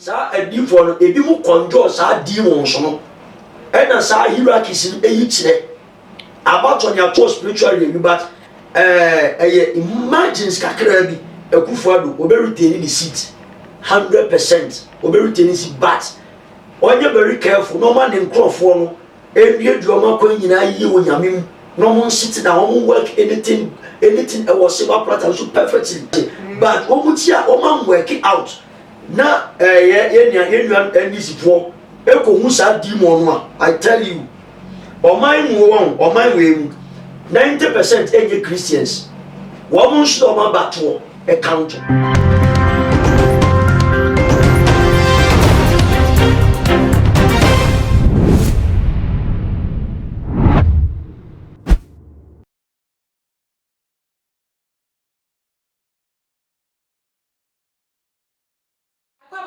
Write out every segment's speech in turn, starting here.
Sa edi for no ebi mu control sa demons no. E na sa hierarchies eyi kire. About on your spiritual review but imagines kakra bi Akufo-Addo obe retain the seat 100% obe retain the seat but onye very careful no man in crofo no endie duoma kwa nyina yi wo nyame no mon sit down work anything e was silver platter so perfectly but omutia o man work it out na ye NDC fo ekohu sa demon no I tell you o man we 90% enye Christians woman should o man battle account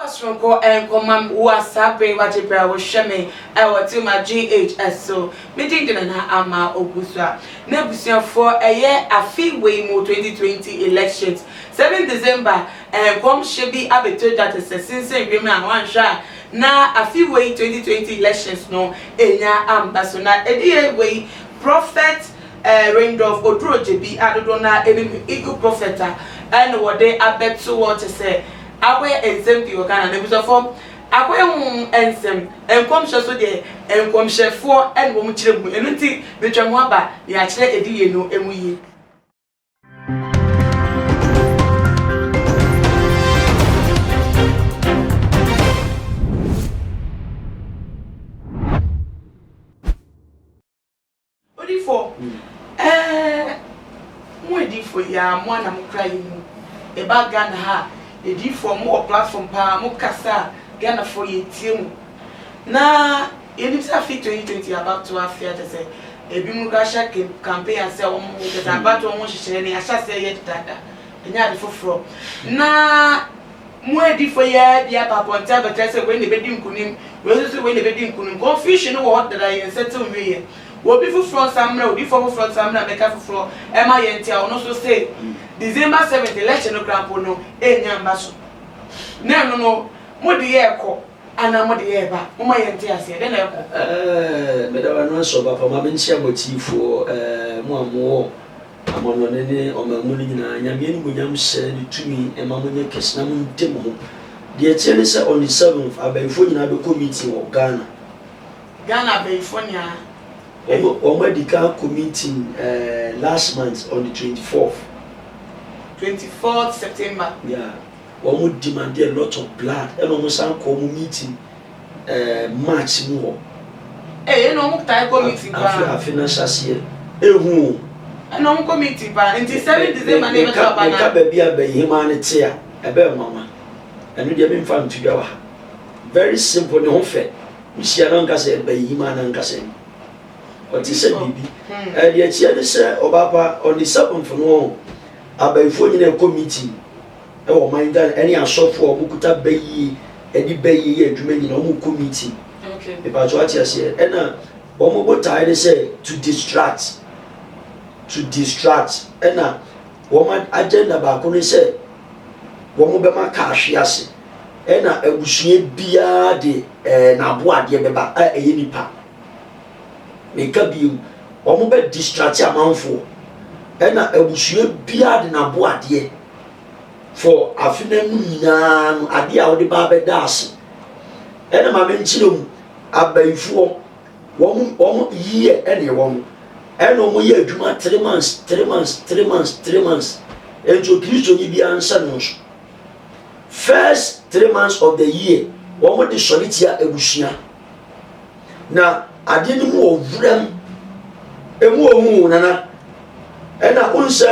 Strong and command WhatsApp whatever was shame I to my GHS so meeting na ama ogusua na busia for a year a fee way more 2020 elections 7 December come shebi abeto that is since agreement and one sha na a fee way 2020 elections no enya ambaso na edie way prophet Raindrop Odrojebi adodo na enemy eagle prophet and what they abeto what to say akwe ensem ti Ghana na biso form akwe ensem enkomhye so de enkomhyefo en wo mu kire mu enu ti betwa mu aba ya kire ediye no emuyi odifo mo edifo ya mo na mo krai mu e ba Ghana ha edi for more platform pa mo kasa Ghana for yetiemu na eni sa fit 2020 about to afia to say ebi mu ka sha campaign ase o mo ke about o mo hihire ni asha se ye dada enya de foforo na mo edi for ya bia papa nta better say we ne bedi nkunim we so we ne bedi nkunim confusion wo hot that I settle we wo bi foforo samra obi foforo samra meka foforo e ma ye ntia o no so say December 7th election no grandpo no enya mbaso na no mo de ye ko ana mo de ye ba mo ma ye ntia ase de na ye ko me da wan so ba pa ma mentia motifo mo amowo amono ne o ma mu ni nyina nyame ni bonyam hye ni tumi e ma mo nye kesna mo ntem ho de tiene se on the 7th abaifo nyina be committee wo Ghana abaifo nya o ma dika committee last month on the 24th September. Yeah. One demanded a lot of blood. And almost a meeting March more. Eh, no type committee. I finish as year. Eh, I know committee, but until 7 December, never talk about baby, a humanity, a bear mama. And we have been found together. Very simple, no fair. We see a long cassette by Himan and Cassette. What is it, baby? And yet, she had said, Obapa on the 7th for no. Abaifo nyina committee e wo mind that any asofo obukuta bayi edi bayi adwuma nyina o committee okay e ba jo ati ase e na o mo botai say to distract e na wo ma agenda ba ko ni say wo mo be ma ka ahwe ase e na abusue bia de na bo ade be ba e nipa me ka bi wo mo be distract amanfo ena abusue bia de na bo ade for afina mu nyina no ade a wo de ba be daase ena ma menchire mu abaifo wo yiye ene wo ena mo ye adwuma 3 months enjo Kristo ni bia ansa no first 3 months of the year wo mo de solitia abusua na ade ni mu ovram emu ohu nana ena unse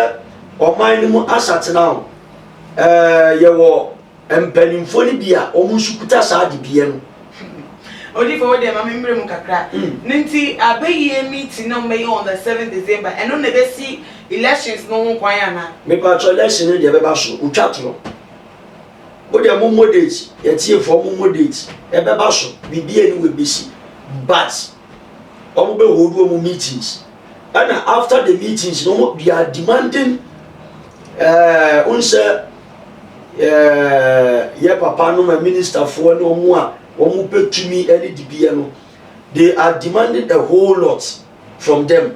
oman ni mu asate now yewo empanimfo ni bia omunsukuta saade bia no odi for dem amembre mu kakra nti abaye meeting no me on the 7th December and no be see elections no ho kwan ana me pa cho election ni de be ba so utwatro odi am moderate yetie for mu moderate e be ba so bibia ni we be see but omo be hold mu meetings. And after the meetings, no, we are demanding, ye papa no ma minister for no mu a omu petumi any dibia no they are demanding a whole lot from them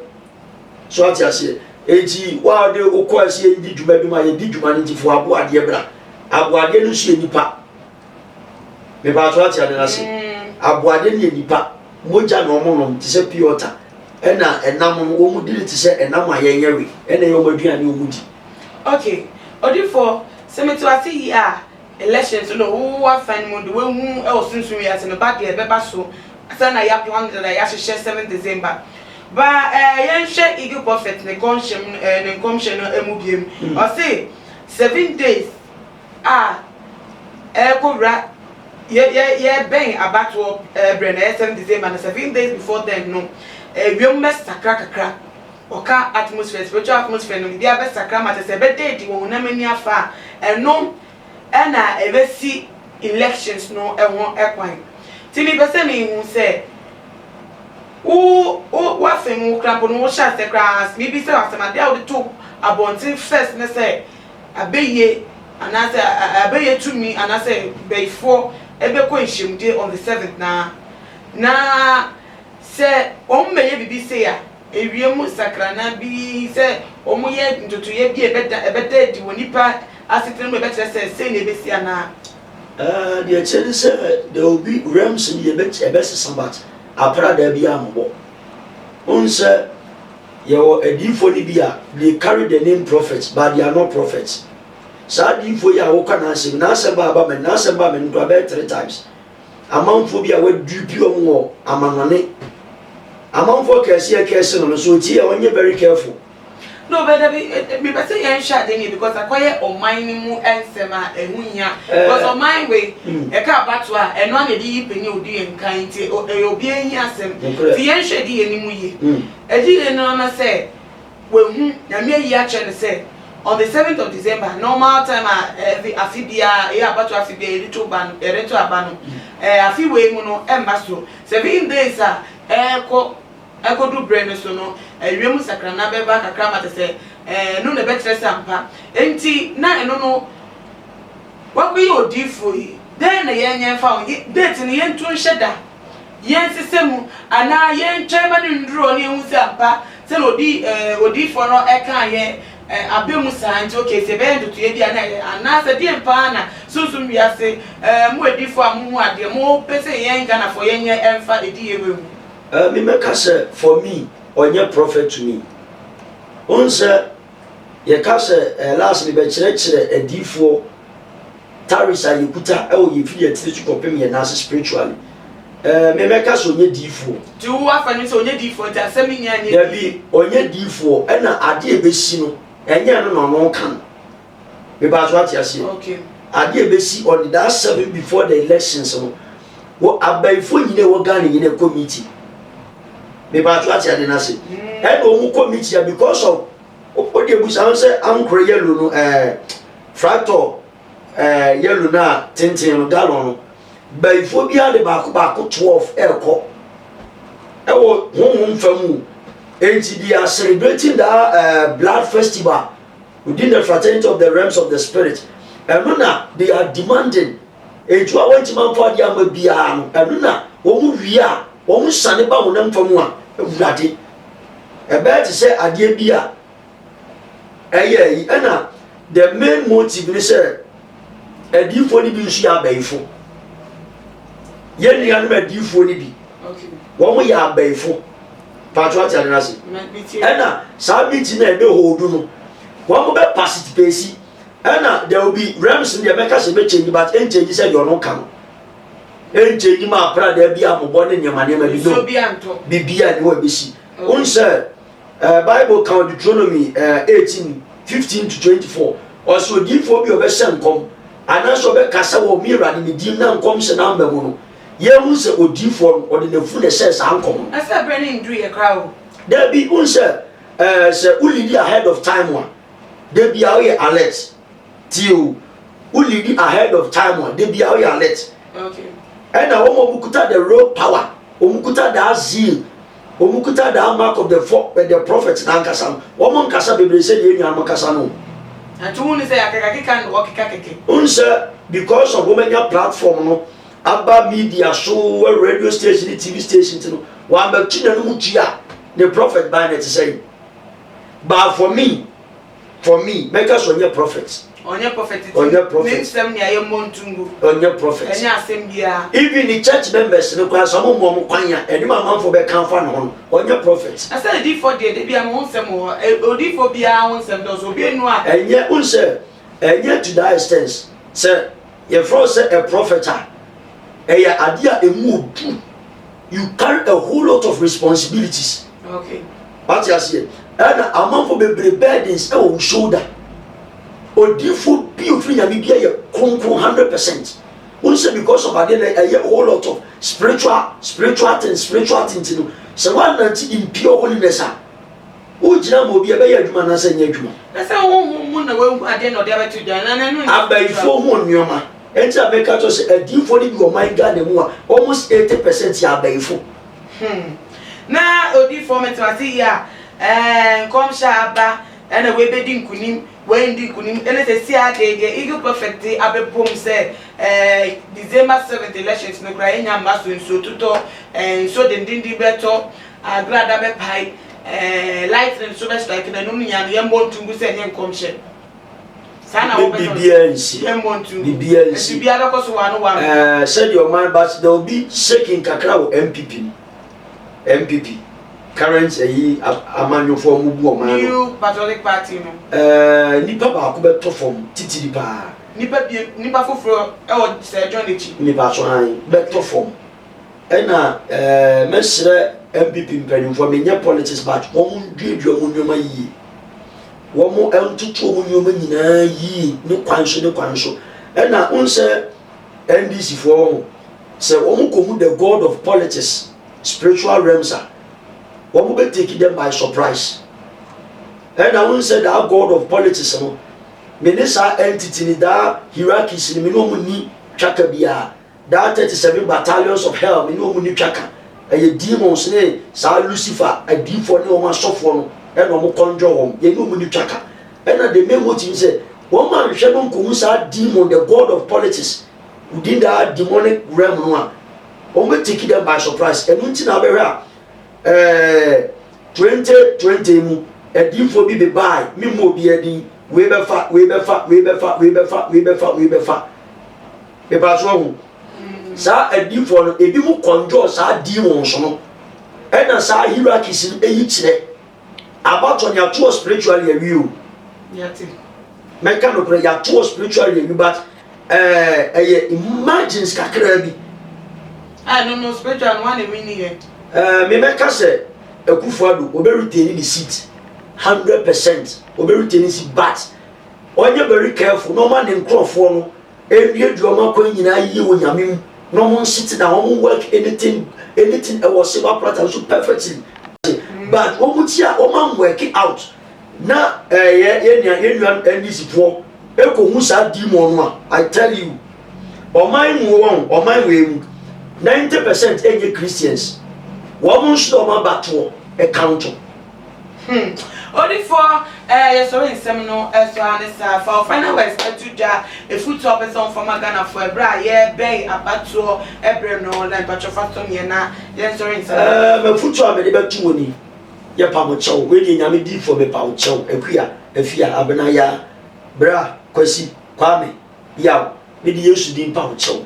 so ati ase eji wa de okwase di djuma bi ma ye di djuma ni fo aboade bra aboade no su enipa me ba to ati ade na se aboade ni enipa moja no mo no ti se piota ena enam no wo mu di ti se enam ayenyewe ena ye o maduane o mu di okay odifo semeto ati here elections no who wa fan mo de we hu e osunsun ya se no ba de be ba so asa na ya plan that ya share 7 December ba yen share Eagle Prophet ne conscience no emubiem o say 7 days kobra ye ben abato brene 7 December na 7 days before then no wiem mes sakra oka atmosphere spiritual atmosphere no bia be sakra mate se be dey di won na mani afa eno na ebesi elections no ehon ekwan ti mi be se mi hu se wa femu krampo no wo sha sekra mi bi se asema dey o to abontin first ne se abeye anase abeye to me anase before ebe ko nhimde on the 7th na se o mmeye bibi se ya ewiem sakrana bi se o mu ye ntutu ye bi ebeda di wonipa asetene me betre se na ebesi ana the church said there will be realms in the ebesi sambat apra da bi ambo unse your edifo ni bia they carry the name prophets but they are not prophets sa edifo ya wo kana se na se ba me na se ba me ndo about 3 times amanfo bia we dupi omwo amanone amanfo kese no so ti ya wonye very careful no but me be say yen sha dey because akoye o mine mu ensema ehunya because o mine we e ka bato a eno na dey yipeni odi enkan ti obi enyi asem ti yen hwe dey enimu ye ejire no na say we hu na me yi a che ne say on the 7th of December normal time afibia e abato afibia erito abano afi we mu no embaso 7 days eko do brain so no ewiem sakrana beba kakra mate se no na betre sampa enti na eno no wakoyi odifo yi den na yenye fa date ni yentu nheda yen sisemu ana yen twema ni nduro ni ehu sampa se odifo no eka ye abemu santi okay se be ndutu ye bia na se die mpa na susum wiase mu odifo amu ade mu pese yen gana fo yenye emfa edi yewe mu me make say for me onye prophet to me onse ye ka say last ni be kire edifo tarisa yekuta e o ye fi ye tiri kopem ye na spiritually me make say onye difo ti wo afa ni say onye difo ta asemi nya ni ya bi onye difo e na ade ebesi no enye no no kan me ba so atiase okay ade ebesi on that 7 before the elections no wo abaifo nyine wo Ghana nyine committee me ba to ati ade na se e no mu committee because of o de busa say ankro yellow no fractor yellow na tintin no gallon no baifo bia de ba ko 12 eko e wo honhom famu enti they are celebrating that blood festival within the fraternity of the realms of the spirit and na they are demanding enti wa wanti man for dia ma bia no and na wo mu wia wo mu sane ba wo nam famu a ewurade ebe ti say ade bia yi na the main motive ni say edifo ni bi nsu ya baifo ye ni anu edifo ni bi okay wo mu ya baifo patro ati ade na se na sabiti na ebe hodu no wo mu be participate na there will be realms in the make se be change but en change say you no come en change ma pra da bia mo bo ne nyama ne ma bi no bibia ni wo be si on say Bible count Deuteronomy 18:15 to 24 also difo bi obe senkom anaso be kasa wo mira ni dim na nkom se na mba mu no ye hu se odifo o de nefu ne se sa nkom asa branding do ye crowd there be un say ulidi ahead of time one there be our alert till ulidi ahead of time one there be our alert okay and na wo mukuta the raw power wo mukuta the zeal wo mukuta the mark of the prophets na nkasa wo mon kasa bebre se ye nyan kasa no and to one say I can walk keke unse because of women platform no aba media show radio station TV station no wa ba tuna no mutua the prophet by net say but for me make us on your prophets onye prophet means them near your montungu on your prophets even the church members no kwa some mo kwanya eni mama for be kan fa no on your prophets I said di for dey bia mo nsem o odi for bia mo nsem do so bi enu a enye unse enye to that extent say your friend say a prophet eya adia emu obu you carry a whole lot of responsibilities okay what you say and among for be burdens e o shoulder odifo bi ofri nyame bia ye konkron 100% unse because of a whole lot of spiritual things no so one that impure holiness o jina mo bia be ye adwuma na se nya adwuma na se wo na wo ade no de abetu dan na no abaifo ho nneoma enti ameka to se adifo ni bi o my god mu a almost 80% ya abaifo na odifo metwati ya kom shaba ena we be din kunim we ndi kunim ena se si adege igi perfect abepom se December 7th elections no kra enya maso nso tuto so den di beto agrada be pai light and so strike na no nya no yembo ntungu se nye nkomhye sana wo be yembo ntungu bibia da koso wa no said your man but there will be shaking kakra wo MPP current amanyofo mu bu o man new Catholic party no nipa ba ko beto form titiri pa nipa foforo e o se John Echi nipa so han beto form ena mesre MPP mpanimfo menye politics but won dwedwe mu nyoma yi wo mo entutu mu nyoma nyina yi ne kwanso ena unse NDC for say wo mo komu the god of politics spiritual realms wo mo be take them by surprise ena unse that god of politics no minister entity ni da hierarchies ni no mu ni twaka bia that 37 battalions of hell ni no mu ni twaka a demons ne sa Lucifer a demon ne o ma sofo no e no mo conjure won ye no mu ni twaka e na the main motive say one man hwe no nkomu sa demon the god of politics within that demonic realm no a o me take them by surprise and unti na be hwa 2020 mu a demon bi be buy me mo bi adin we be fa be ba so sa adifo no ebi mu control sa demons no e na sa hierarchies eyi kire about on your true spiritually you yati men kan no pray your true spiritually you but imagine kakra bi I don't know spiritual one we need me make say Akufo-Addo obe retain the seat 100% obe retain the seat but onye very careful no man nkrofo no endie duoma kwa nyina yi wo nyame no one sit down, work anything was silver platter so perfectly. But woman work it out. Na NDC for Eko Musa demon. I tell you, or my way 90% any Christians. Woman should back to a counter. Only for yes, so in seminal as well as for final west to a food top is on for Magana for a bra, yeah, bay, a battle, a breno, and patch of Faston Yena, yes, or in a food top, a little too many. Ya Pamocho, waiting a midi for the Paucho, a queer, a fear, Abenaya, bra, Kwesi, Kwame, Yaw, midi used to be Paucho.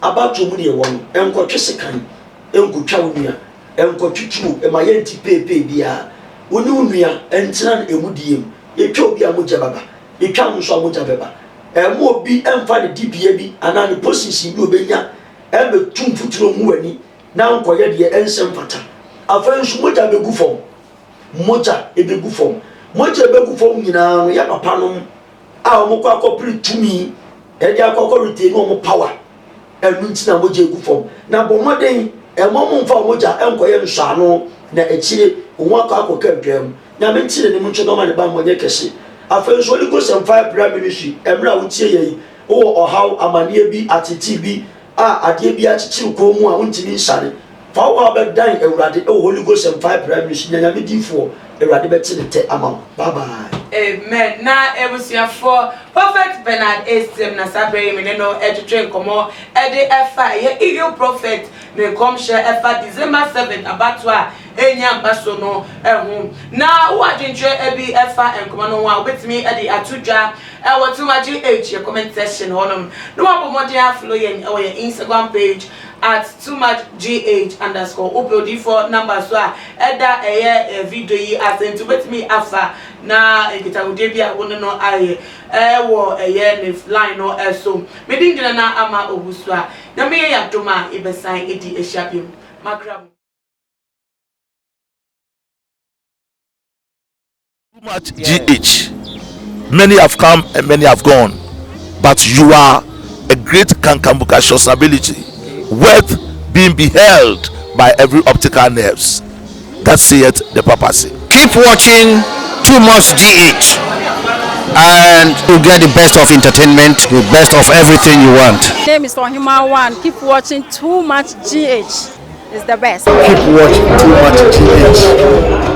About 2 million one, and got Chessican, and good Chownia, and got you, and my auntie pay beer. Wonu nua entran emudiem etwa obi amoja baba etwa nso amoja baba emo obi emfa ne dibia bi ana ne position bi obenya ebe tumfuturo mu wani na nkoye de ensem fata afa nso moja begu fom moja ebegu fom nyina no ya papa no a omukọ akọpri tumi e de akọkọ retain omo power enu ntina moja egu fom na bomoden emo mfa moja enkoye nso ano na echire onwa ka akoka dwam na mentire ne muncho no ma ne ba monye kese afa so Holy Ghost and Fire Prayer Ministry emra wutie yi wo ohaw amane bi atiti bi ade bi achichiri ko mu a wontimi nsare fa wo abedan Ewurade Holy Ghost and Fire Prayer Ministry nyanya me difo Ewurade betene te ama bye bye. Amen. Na ebusia for Prophet Bernard Estem na sabre me no etwetwe nkomo ede efa ye eagle prophet me come share efa December 7 abatwa enya mbaso no ehun na wo adwenche ebi efa nkomo no wa obetimi ede atudwa e wotumaji age comment section honum no abomode aflo ye o ye Instagram page at @TooMuchGH_ upload for numbers so eda eye video yi asent betimi afa na ekita udebia wono no aye wo eye ne line no eso medingina na ama obusua na me ya doma ibesan edi ehyiapem makram TooMuchGH. Many have come and many have gone, but you are a great Kankambuka ability, worth being beheld by every optical nerves. That saith the papacy. Keep watching TooMuchGH, and you'll get the best of entertainment, the best of everything you want. My name is Ohima One. Keep watching TooMuchGH. It's the best. Keep watching TooMuchGH.